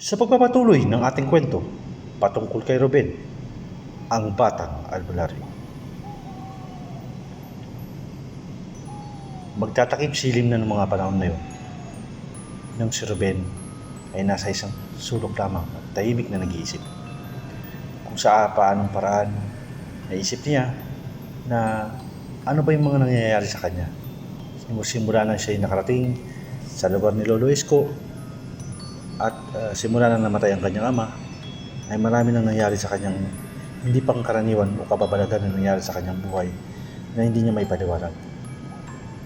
Sa pagpapatuloy ng ating kwento patungkol kay Ruben, ang batang albularyo. Magtatakip silim na ng mga panahon na yun nang si Ruben ay nasa isang sulok lamang at tahimik na nag-iisip kung paanong paraan naisip niya na ano ba yung mga nangyayari sa kanya. Simula na siya nakarating sa lugar ni Lolo Isko at simula na namatay ang kanyang ama, ay marami nang nangyari sa kanyang hindi pangkaraniwan o kababalagan na nangyari sa kanyang buhay na hindi niya may paliwanag.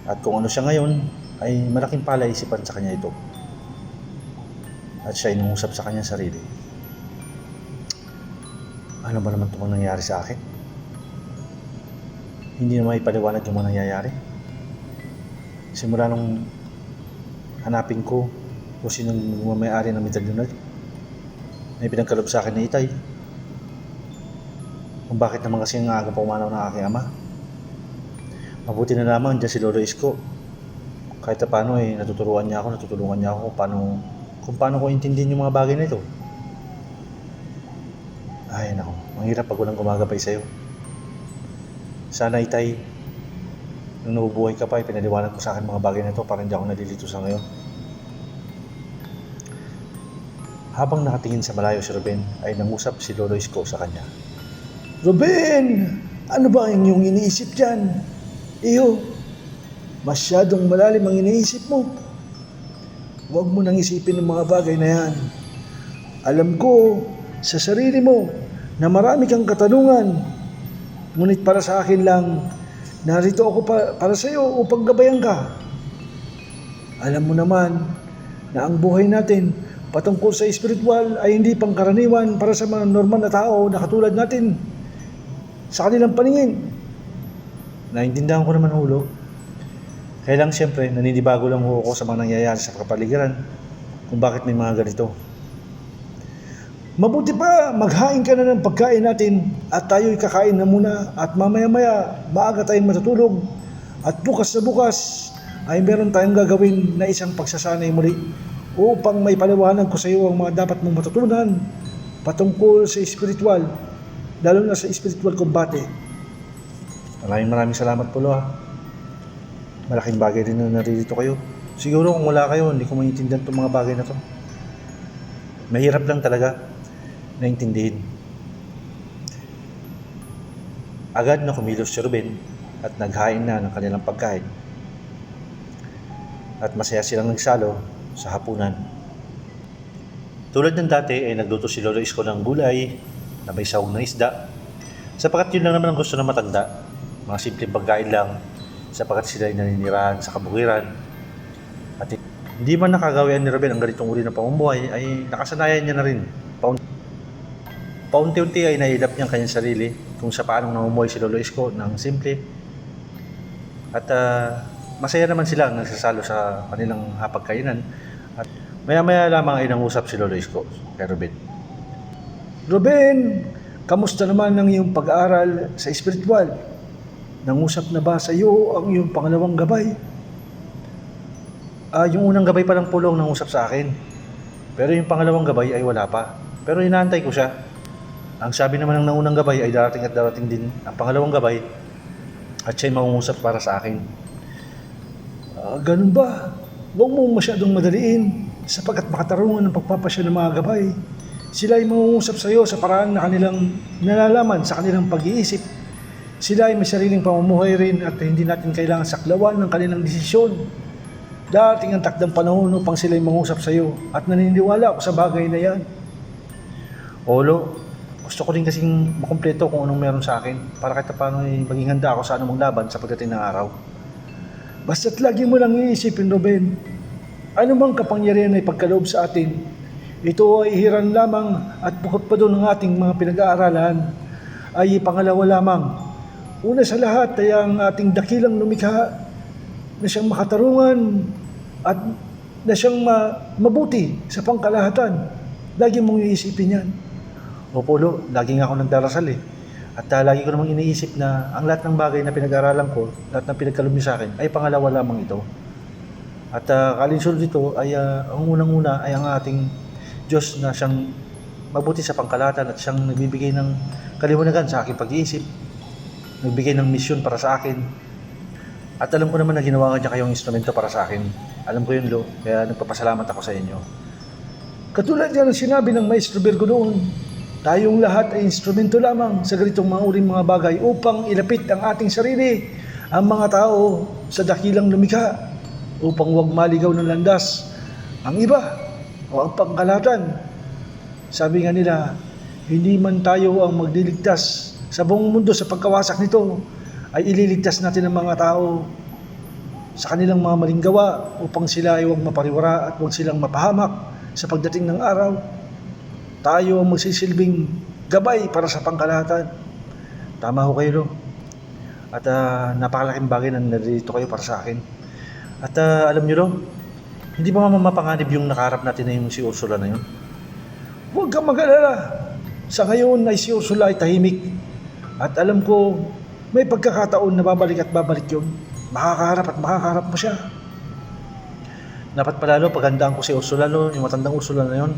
At kung ano siya ngayon, ay malaking palaisipan sa kanya ito. At siya ay nangusap sa kanyang sarili. Ano ba naman itong nangyayari sa akin? Hindi na may paliwanag yung mga nangyayari. Simula nung hanapin ko kung sinong may-ari ng medalyon na may pinagkalob sa akin na Itay. Kung bakit naman kasi ang aga pa umanaw ng aking ama. Mabuti na lamang dyan si Lolo Isko. Kahit na paano natutulungan niya ako kung paano ko intindihin yung mga bagay na ito. Ay nako, mahirap pag walang gumagabay sa'yo. Sana Itay, nung nabubuhay ka pa, pinaliwanag mo sa akin mga bagay na ito para hindi ako nalilito sa ngayon. Habang nakatingin sa malayo si Ruben, ay nangusap si Lolo Isko sa kanya. Ruben, ano ba ang iyong iniisip dyan? Iyo, masyadong malalim ang iniisip mo. Huwag mo nang isipin ng mga bagay na yan. Alam ko sa sarili mo na marami kang katanungan. Ngunit para sa akin lang, narito ako para sa iyo upang gabayan ka. Alam mo naman na ang buhay natin patungkol sa espiritual ay hindi pangkaraniwan para sa mga normal na tao na katulad natin sa kanilang paningin. Naintindihan ko naman hulo. Kaya lang siyempre, naninibago lang ako sa mga nangyayari sa kapaligiran kung bakit may mga ganito. Mabuti pa, maghain ka na ng pagkain natin at tayo'y kakain na muna at mamaya-maya maaga tayong matutulog at bukas na bukas ay meron tayong gagawin na isang pagsasanay muli upang may paliwanag ko sa iyo ang mga dapat mong matutunan patungkol sa espiritual, lalo na sa spiritual combate. Maraming salamat po, Lo. Malaking bagay rin na naririto kayo. Siguro kung wala kayo, hindi ko maintindihan itong mga bagay na to. Mahirap lang talaga naintindihin. Agad na kumilos si Ruben at naghain na ng kanilang pagkain. At masaya silang nagsalo sa hapunan. Tulad ng dati ay nagluto si Lolo Isko ng gulay na may sahog na isda. Sapagat yun lang naman ang gusto ng matanda. Mga simpleng pagkain lang sapagat sila ay naninirahan sa kabukiran. At hindi man nakagawian ni Ruben ang ganitong uri ng pamumuhay ay nakasanayan niya na rin. Paunti-unti ay nailap niya ang kanyang sarili kung sa paanong namumuhay si Lolo Isko ng simple. At masaya naman sila ang nagsasalo sa kanilang hapagkainan. At maya-maya lamang ay nangusap si Lolo Isko kay Ruben. Ruben, kamusta naman ang iyong pag-aaral sa espiritual? Nangusap na ba sa iyo ang iyong pangalawang gabay? Yung unang gabay pa lang pulong nangusap sa akin. Pero yung pangalawang gabay ay wala pa. Pero inaantay ko siya. Ang sabi naman ng naunang gabay ay darating din ang pangalawang gabay at siya'y mangungusap para sa akin. Ganun ba? Huwag mong masyadong madaliin sapagkat makatarungan ng pagpapasya ng mga gabay. Sila ay mangungusap sa iyo sa paraan na kanilang nalalaman sa kanilang pag-iisip. Sila ay may sariling pamumuhay rin at hindi natin kailangan saklawan ng kanilang desisyon. Dating ang takdang panahon upang sila ay mangusap sa iyo at naniniwala ako sa bagay na yan. Olo, gusto ko rin kasing makumpleto kung anong meron sa akin para kahit paano maging handa ako sa anumang laban sa pagdating ng araw. Basta't lagi mo lang iisipin, Ruben, ano mang kapangyarihan ay pagkaloob sa atin, ito ay hiran lamang at bukod pa doon ng ating mga pinag-aaralan ay pangalawa lamang. Una sa lahat ay ang ating dakilang lumikha na siyang makatarungan at na siyang mabuti sa pangkalahatan. Lagi mong iisipin yan. Opo, Lo, lagi nga ako nagdarasal At lagi ko namang iniisip na ang lahat ng bagay na pinag-aralan ko, lahat ng pinagkaloob niyo sa akin, ay pangalawa lamang ito. At kalinsunod dito ay ang unang-una ay ang ating Diyos na siyang mabuti sa pangkalahatan at siyang nagbibigay ng kaliwanagan sa aking pag-iisip, nagbigay ng misyon para sa akin. At alam ko naman na ginawa niya kayong instrumento para sa akin. Alam ko yun, Lo, kaya nagpapasalamat ako sa inyo. Katulad nga ng sinabi ng Maestro Virgo noon, tayong lahat ay instrumento lamang sa ganitong mga uring mga bagay upang ilapit ang ating sarili, ang mga tao sa dakilang lumikha, upang huwag maligaw ng landas ang iba o ang pangkalahatan. Sabi nga nila, hindi man tayo ang magliligtas sa buong mundo sa pagkawasak nito, ay ililigtas natin ang mga tao sa kanilang mga maling gawa upang sila ay huwag mapariwara at huwag silang mapahamak sa pagdating ng araw. Tayo ang magsisilbing gabay para sa pangkalahatan. Tama ho kayo, Lo. At napakalaking bagay na narito kayo para sa akin. At alam nyo, Lo, hindi ba mapanganib yung nakaharap natin na yung si Ursula na yun? Huwag kang mag-alala. Sa ngayon ay si Ursula ay tahimik. At alam ko, may pagkakataon na babalik at babalik yun. Makakaharap at makakaharap mo siya. Dapat pala, Lo, paghandaan ko si Ursula, Lo, yung matandang Ursula na yun.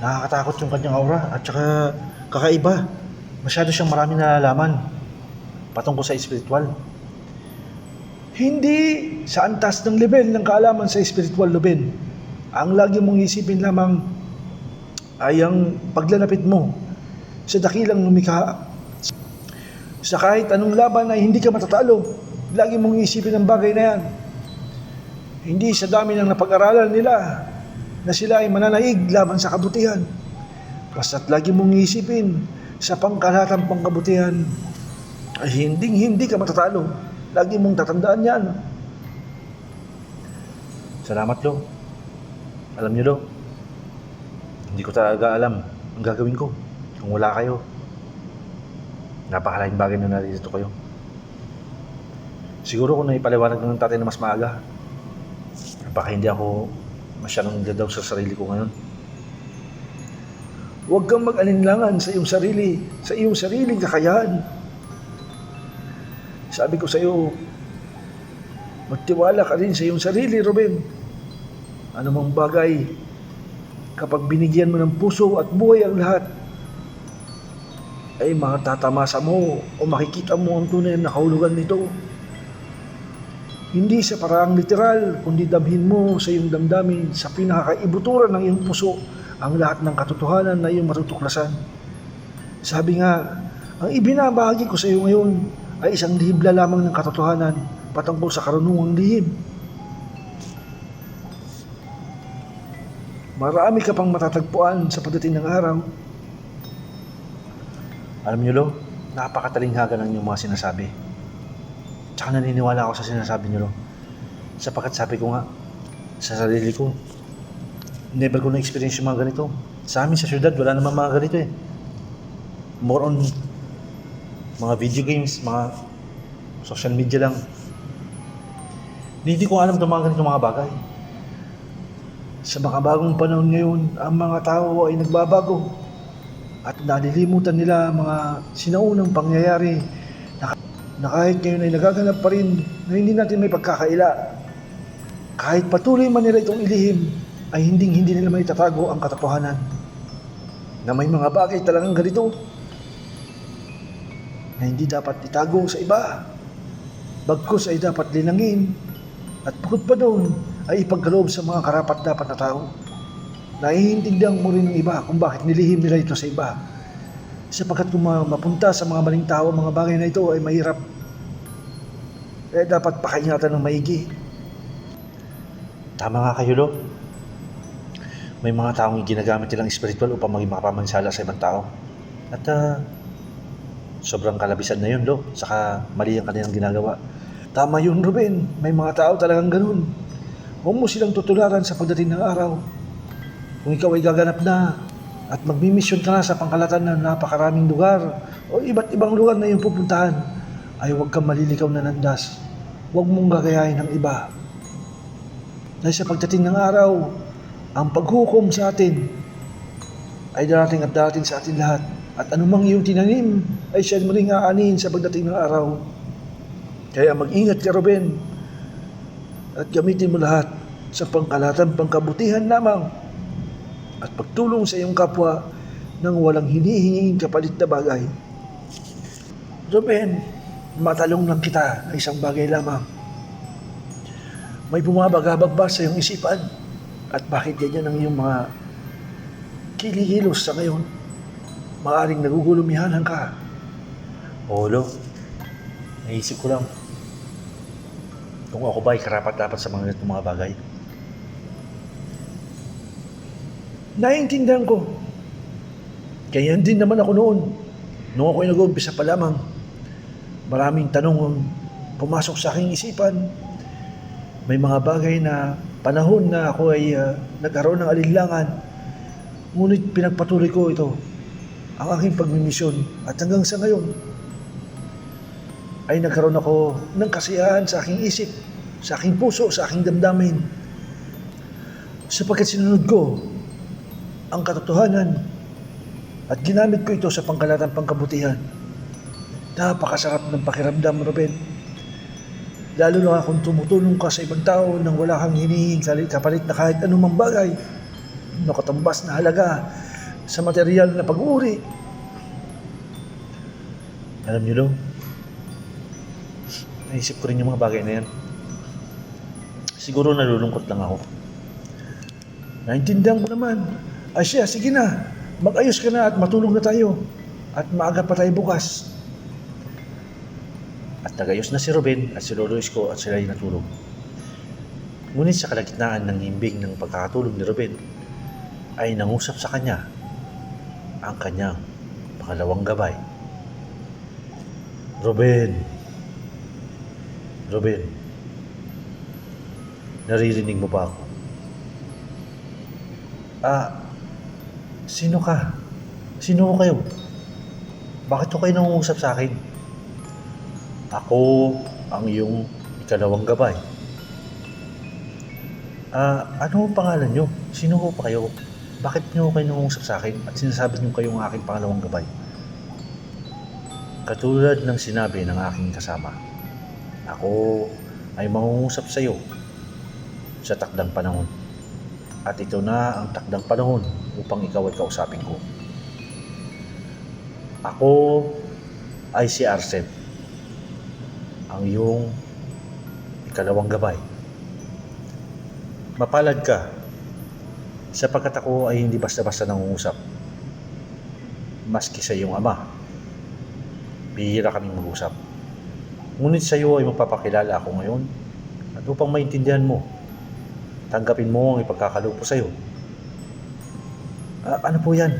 Nakakatakot yung kanyang aura at saka kakaiba. Masyado siyang marami nalalaman patungkol sa espiritual. Hindi sa antas ng level ng kaalaman sa spiritual, Ruben. Ang lagi mong isipin lamang ay ang paglalapit mo sa dakilang lumikha. Sa kahit anong laban ay hindi ka matatalo. Lagi mong isipin ang bagay na yan. Hindi sa dami ng napag-aralan nila na sila ay mananaig laban sa kabutihan. Basta't lagi mong isipin sa pangkalahatang pangkabutihan ay hindi ka matatalo. Lagi mong tatandaan yan. Salamat, Lo. Alam niyo, Lo, hindi ko talaga alam ang gagawin ko kung wala kayo. Napakalaking bagay na narito kayo. Siguro kung naipaliwanag ng tatay na mas maaga, baka hindi ako masyadong dadaw sa sarili ko ngayon. Huwag kang mag-alinlangan sa iyong sariling kakayahan. Sabi ko sa iyo, magtiwala ka rin sa iyong sarili, Ruben. Anumang bagay, kapag binigyan mo ng puso at buhay ang lahat, ay matatamasa mo o makikita mo ang tunay na kahulugan nito. Hindi sa paraang literal, kundi damhin mo sa iyong damdamin, sa pinakaibuturan ng iyong puso, ang lahat ng katotohanan na iyong matutuklasan. Sabi nga, ang ibinabahagi ko sa iyo ngayon ay isang lihibla lamang ng katotohanan patungkol sa karunungang lihim. Marami ka pang matatagpuan sa pagdating ng araw. Alam niyo, Lo, napakatalinghaga ng inyong mga sinasabi. Tsaka naniniwala ako sa sinasabi niyo, Lo. Sapagkat sabi ko nga, sa sarili ko, never ko na-experience yung mga ganito. Sa amin sa syudad, wala naman mga ganito eh. More on mga video games, mga social media lang. Hindi ko alam itong mga ganitong mga bagay. Sa mga bagong panahon ngayon, ang mga tao ay nagbabago at nalilimutan nila mga sinaunang pangyayari na kahit ngayon ay nagaganap pa rin na hindi natin may pagkakaila. Kahit patuloy man nila itong ilihim, ay hindi nila may tatago ang katotohanan na may mga bagay talagang ganito na hindi dapat itago sa iba. Bagkus ay dapat linangin at bukod pa doon ay ipagkaloob sa mga karapat-dapat na tao. Naiintindihan mo rin ng iba kung bakit nilihim nila ito sa iba. Sapagkat kung mapunta sa mga maling tao, mga bagay na ito ay mahirap. Kaya dapat pakaingatan ng maigi. Tama nga kayo, Lo. May mga taong ginagamit nilang spiritual upang maging makapamansala sa ibang tao. At sobrang kalabisan na yun, Lo. Saka mali ang kanilang ginagawa. Tama yun, Ruben. May mga tao talagang ganun. Huwag mo silang tutularan sa pagdating ng araw. Kung ikaw ay gaganap na at magmimisyon ka na sa pangkalatan na napakaraming lugar o iba't ibang lugar na iyong pupuntahan, ay huwag kang malilikaw na landas. Huwag mong gagayahin ng iba. Dahil sa pagdating ng araw, ang paghukom sa atin ay darating at darating sa atin lahat. At anumang iyong tinanim ay siya mo rin aanihin sa pagdating ng araw. Kaya mag-ingat ka, Ruben, at gamitin mo lahat sa pangkalahatan pangkabutihan lamang. at pagtulong sa iyong kapwa nang walang hinihinging kapalit na bagay. Ruben, matalong lang kita na isang bagay lamang. May bumabagabag ba sa iyong isipan? At bakit ganyan ang iyong mga kilikilos sa ngayon? Maaring nagugulumihanan ka. Olo, naisip ko lang kung ako ba ay karapat-dapat sa mga ganitong mga bagay. Naiintindihan ko. Ganyan din naman ako noon. Nung ako'y nag-uumpisa pa lamang, maraming tanong ang pumasok sa aking isipan. May mga bagay na panahon na ako ay nagkaroon ng alinlangan. Ngunit pinagpatuloy ko ito, ang aking pagmimisyon. At hanggang sa ngayon, ay nagkaroon ako ng kasiyahan sa aking isip, sa aking puso, sa aking damdamin. Sapagkat sinunod ko ang katotohanan at ginamit ko ito sa pangkalatang pangkabutihan. Napakasarap ng pakiramdam, Ruben. Lalo na kung tumutulong ka sa ibang tao nang wala kang hinihing kapalit na kahit anumang bagay na katambas na halaga sa material na pag-uri. Alam niyo, Lo, naisip ko rin yung mga bagay na yan. Siguro nalulungkot lang ako. Naintindihan ko naman. Asya, sige na. Mag-ayos ka na at matulog na tayo. At maaga pa tayo bukas. At nagayos na si Ruben at si Lolo Isko at sila ay natulog. Ngunit sa kalagitnaan ng himbing ng pagkakatulog ni Ruben, ay nangusap sa kanya ang kanyang pangalawang gabay. Ruben, naririnig mo ba ako? Sino ka? Sino kayo? Bakit ko kayo nangungusap sa akin? Ako ang iyong ikalawang gabay. Ano ang pangalan nyo? Sino ho pa kayo? Bakit nyo kayo nangungusap sa akin at sinasabi nyo kayong aking pangalawang gabay? Katulad ng sinabi ng aking kasama, ako ay mangungusap sa iyo sa takdang panahon. At ito na ang takdang panahon upang ikaw ay kausapin ko. Ako ay si Arsene, ang iyong ikalawang gabay. Mapalad ka, sapagkat ako ay hindi basta-basta nangungusap. Maski sa iyong ama, bihira kaming mag-usap. Ngunit sa iyo ay magpapakilala ako ngayon at upang maintindihan mo, tanggapin mo ang ipagkakaloob ko sa iyo. Ano po yan?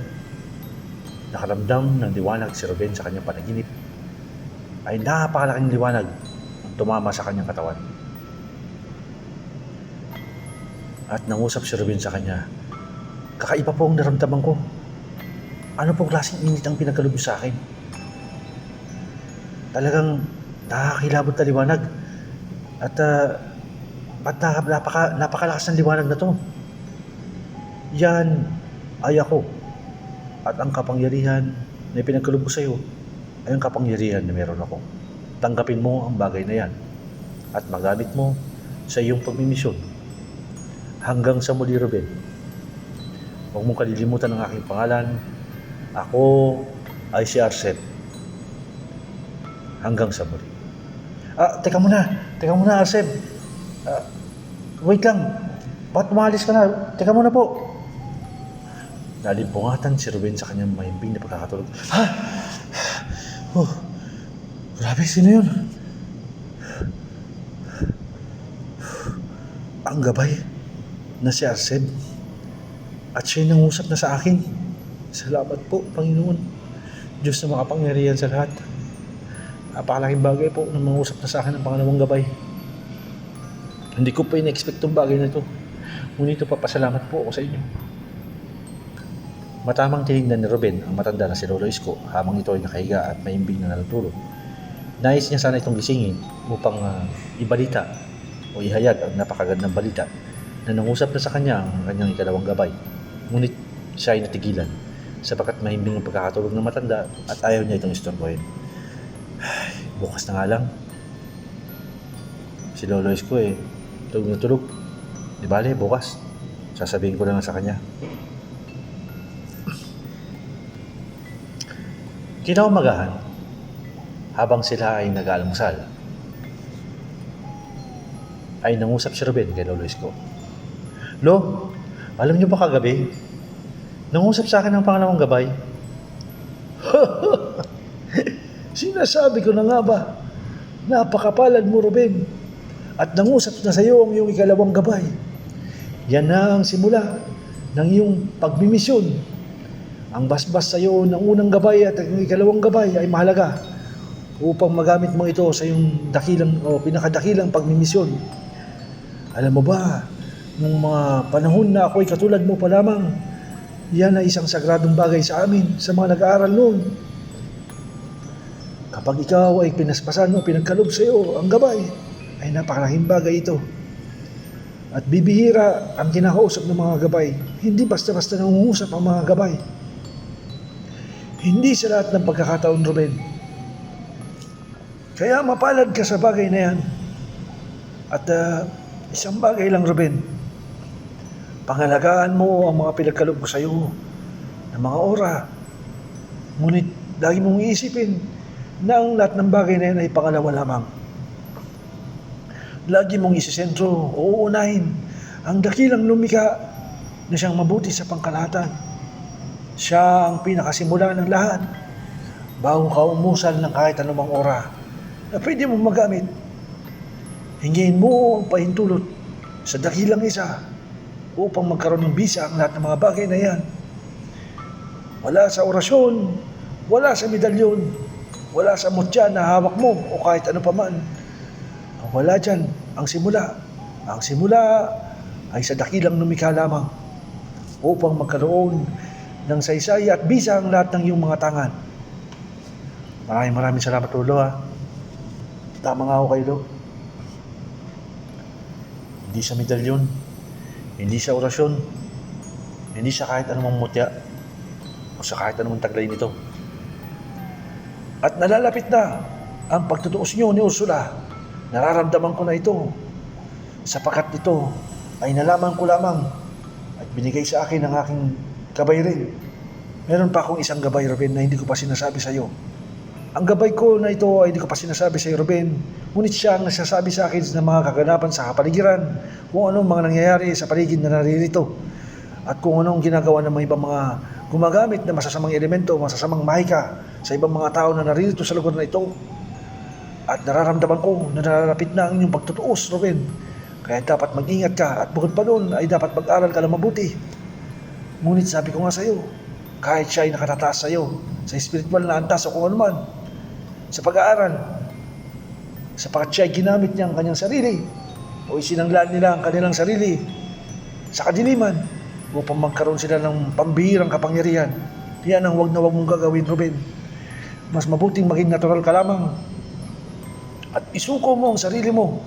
Nakaramdam ng liwanag si Ruben sa kanyang panaginip. Ay napakalaking liwanag ang tumama sa kanyang katawan. At nangusap si Ruben sa kanya, kakaiba po ang naramdaman ko. Ano pong klaseng init ang pinagkaloob sa akin? Talagang nakakilabot na liwanag. At napakalakas ng liwanag na to. Yan ay ako. At ang kapangyarihan na ipinagkaloob ko sa iyo ay ang kapangyarihan na meron ako. Tanggapin mo ang bagay na yan at magamit mo sa iyong pagmimisyon. Hanggang sa muli, Ruben. Huwag mong kalilimutan ang aking pangalan. Ako ay si Arsene. Hanggang sa muli. Teka muna, Arsene. Wait lang. Bakit umalis ka na? Teka muna po. Nalimpungatan si Ruben sa kanyang mahimbing na pagkakatulog. Grabe, sino yun? Ang gabay na si Arsene. At siya'y nangusap na sa akin. Salamat po, Panginoon. Diyos na makapangyarihan sa lahat. Napakalaking bagay po na mangusap na sa akin ang pangalawang gabay. Hindi ko pa in-expect itong bagay na ito. Ngunit papasalamat po ako sa inyo. Matamang tinignan ni Ruben ang matanda na si Lolo Isko habang ito ay nakahiga at mahimbing na natutulog. Nais niya sana itong gisingin upang ibalita o ihayag ang napakagandang balita na nangusap na sa kanya ang kanyang ikalawang gabay. Ngunit siya ay natigilan sapagkat mahimbing ang pagkakatulog ng matanda at ayaw niya itong istorbohin. Bukas na nga lang. Si Lolo Isko tulog na tulog. Di bale, bukas. Sasabihin ko lang sa kanya. Kinaumagahan, habang sila ay nag-aalmusal, ay nangusap si Ruben kay Lolo Isko. Lo, alam niyo ba kagabi? Nangusap sa akin ng pangalawang gabay. Sinasabi ko na nga ba, napakapalad mo, Ruben. At nangusap na sa iyo ang iyong ikalawang gabay. Yan na ang simula ng iyong pagmimisyon. Ang basbas sa iyo ng unang gabay at ang ikalawang gabay ay mahalaga upang magamit mo ito sa iyong dakilang o pinakadakilang pagmimisyon. Alam mo ba, nung mga panahon na ako'y katulad mo pa lamang, yan ay isang sagradong bagay sa amin, sa mga nag-aaral noon. Kapag ikaw ay pinaspasan o pinagkalob sa iyo ang gabay, ay napakalaking bagay ito. At bibihira ang kinakausap ng mga gabay. Hindi basta-basta nangungusap ang mga gabay. Hindi sa lahat ng pagkakataon, Ruben. Kaya mapalad ka sa bagay na yan. At isang bagay lang, Ruben. Pangalagaan mo ang mga pinagkalob ko sa iyo ng mga ora. Ngunit lagi mong iisipin na ang lahat ng bagay na yan ay pangalawa lamang. Lagi mong isisentro o uunahin ang dakilang lumika na siyang mabuti sa pangkalahatan. Siya ang pinakasimula ng lahat bago ka umusal ng kahit anumang ora na pwede mong magamit. Hingin mo ang pahintulot sa dakilang isa upang magkaroon ng bisa ang lahat ng mga bagay na yan. Wala sa orasyon, wala sa medalyon, wala sa mutya na hawak mo o kahit ano paman. Ang wala dyan, ang simula. Ang simula ay sa dakilang lumikha lamang upang magkaroon ng saysay at bisa ang lahat ng iyong mga tangan. Maraming salamat, Lolo, ha. Tama nga ako kay Lo. Hindi sa medalyon, hindi sa orasyon, hindi sa kahit anumang mutya o sa kahit anumang taglay nito. At nalalapit na ang pagtutuos niyo ni Ursula. Nararamdaman ko na ito sapagkat ito ay nalaman ko lamang at binigay sa akin ng aking gabay rin. Meron pa akong isang gabay, Ruben, na hindi ko pa sinasabi sa iyo. Ang gabay ko na ito ay hindi ko pa sinasabi sa iyo, Ruben. Ngunit siya ang nasasabi sa akin ng mga kaganapan sa kapaligiran, kung anong mga nangyayari sa paligid na naririto, at kung anong ginagawa ng mga ibang mga gumagamit na masasamang elemento, masasamang mahika sa ibang mga tao na naririto sa lugar na ito. At nararamdaman ko na nararapit na ang inyong pagtutuos, Ruben. Kaya dapat mag-ingat ka at bukod pa doon ay dapat mag-aral ka ng mabuti. Ngunit sabi ko nga sa iyo, kahit siya ay nakatataas sa iyo, sa spiritual na antas o kung ano man, sa pag-aaral, sapagkat siya ay ginamit niya ang kanyang sarili o isinanglaan nila ang kanilang sarili sa kadiliman upang magkaroon sila ng pambihirang kapangyarihan. Yan ang wag na wag mong gagawin, Ruben. Mas mabuting maging natural ka lamang at isuko mo ang sarili mo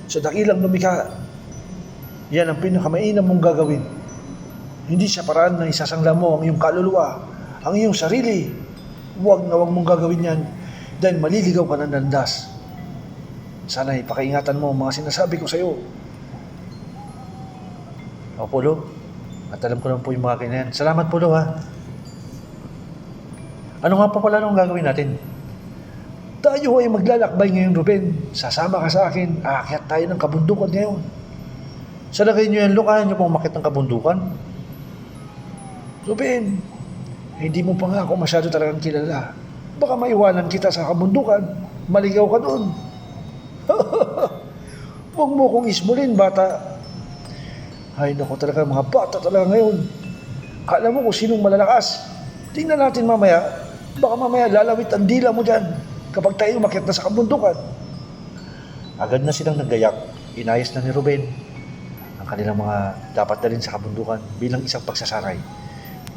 sa dakilang lumikha. Yan ang pinakamainam mong gagawin. Hindi sa paraan na isasangla mo ang iyong kaluluwa, ang iyong sarili. Huwag na huwag mong gagawin yan dahil maliligaw ka ng landas. Sana ipakaingatan mo ang mga sinasabi ko sa iyo. Opo, Lo. At alam ko naman po yung mga kinayan. Salamat po, Lo, ha. Ano nga pa pala nung gagawin natin? Tayo ay maglalakbay ngayon, Ruben. Sasama ka sa akin. Aakyat tayo ng kabundukan ngayon. Sa lagay niyo yan, Lo, kaya niyo pong umakyat ng kabundukan? Ruben, hindi mo pa nga ako masyado talagang kilala. Baka maiwanan kita sa kabundukan. Maligaw ka doon. Huwag mo kong ismulin, bata. Ay, naku talaga, mga bata talaga ngayon. Kala mo kung sinong malalakas. Tingnan natin mamaya. Baka mamaya lalawit ang dila mo dyan kapag tayo umakyat na sa kabundukan. Agad na silang naggayak. Inayos na ni Ruben ang kanilang mga dapat dalhin sa kabundukan bilang isang pagsasanay.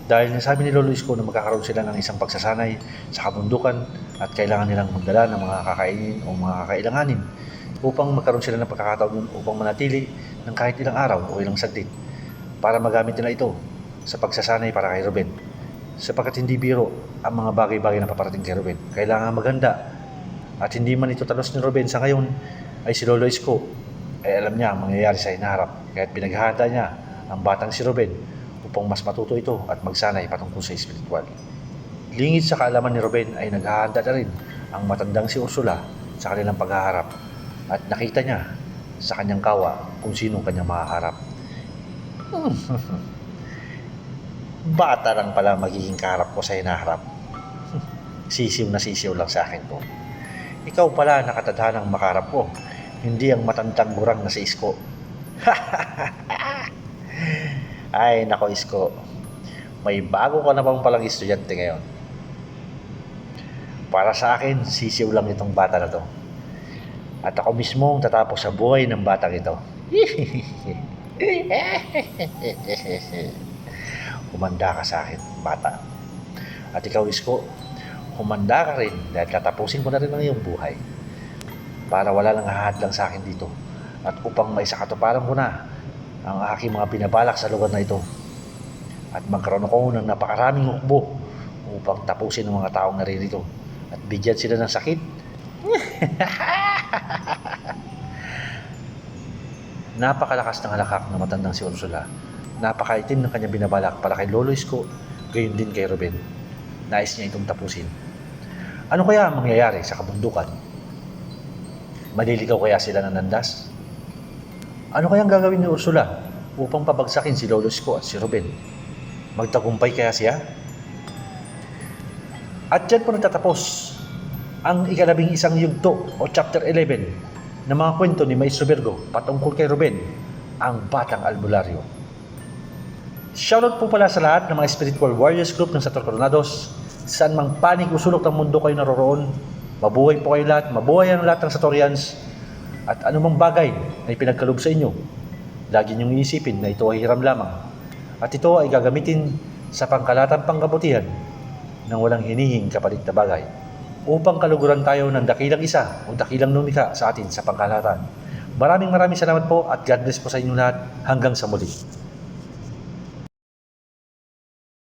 Dahil nasabi ni Lolo Isko na magkakaroon sila ng isang pagsasanay sa kabundukan at kailangan nilang magdala ng mga kakainin o mga kakailanganin upang magkaroon sila ng pagkakataon upang manatili ng kahit ilang araw o ilang saglit para magamit nila ito sa pagsasanay para kay Ruben. Sapagkat hindi biro ang mga bagay-bagay na paparating kay Ruben. Kailangan maganda at hindi man ito talos ni Ruben sa ngayon ay si Lolo Isko ay alam niya ang mangyayari sa hinaharap. Kaya't pinaghahanda niya ang batang si Ruben upang mas matuto ito at magsanay patungkol sa espiritual. Lingid sa kaalaman ni Ruben ay naghahanda na rin ang matandang si Ursula sa kanilang paghaharap at nakita niya sa kanyang kawa kung sinong kanyang makaharap. Bata lang pala magiging kaharap ko sa hinaharap. Sisiw na sisiw lang sa akin to. Ikaw pala nakatadhanang makaharap ko, hindi ang matandang burang na si Isko. Ay nako Isko, may bago ka na bang palang estudyante ngayon? Para sa akin, sisiw lang itong bata na to. At ako mismo ang tatapos sa buhay ng batang ito. Humanda ka sa akin, bata. At ikaw, Isko, humanda ka rin dahil tatapusin ko na rin ang iyong buhay. Para wala nang hahadlang sa akin dito. At upang maisakatuparan ko na ang aking mga binabalak sa lugar na ito. At magkaroon ako ng napakaraming hukbo upang tapusin ang mga taong naririto at bigyan sila ng sakit. Napakalakas ng halakak ng matandang si Ursula. Napakaitim ng kanyang binabalak para kay Lolo Isko, gayon din kay Ruben. Nais niya itong tapusin. Ano kaya ang mangyayari sa kabundukan? Maliligaw kaya sila ng landas? Ano kaya ang gagawin ni Ursula upang pabagsakin si Lolo Isko at si Ruben? Magtagumpay kaya siya? At dyan po nagtatapos ang ika-11 yugto o chapter 11 ng mga kwento ni Maestro Virgo patungkol kay Ruben, ang batang albularyo. Shoutout po pala sa lahat ng mga spiritual warriors group ng Sator Coronados. Saan mang panig usulok ng mundo kayo naroroon, mabuhay po kayo lahat, mabuhay ang lahat ng Satorians. At anumang bagay na ipinagkaloob sa inyo, lagi niyong iisipin na ito ay hiram lamang. At ito ay gagamitin sa pangkalatang panggabutihan ng walang hinihing kapalit na bagay upang kaluguran tayo ng dakilang isa o dakilang lumikha sa atin sa pangkalahatan. Maraming salamat po at God bless po sa inyo lahat hanggang sa muli.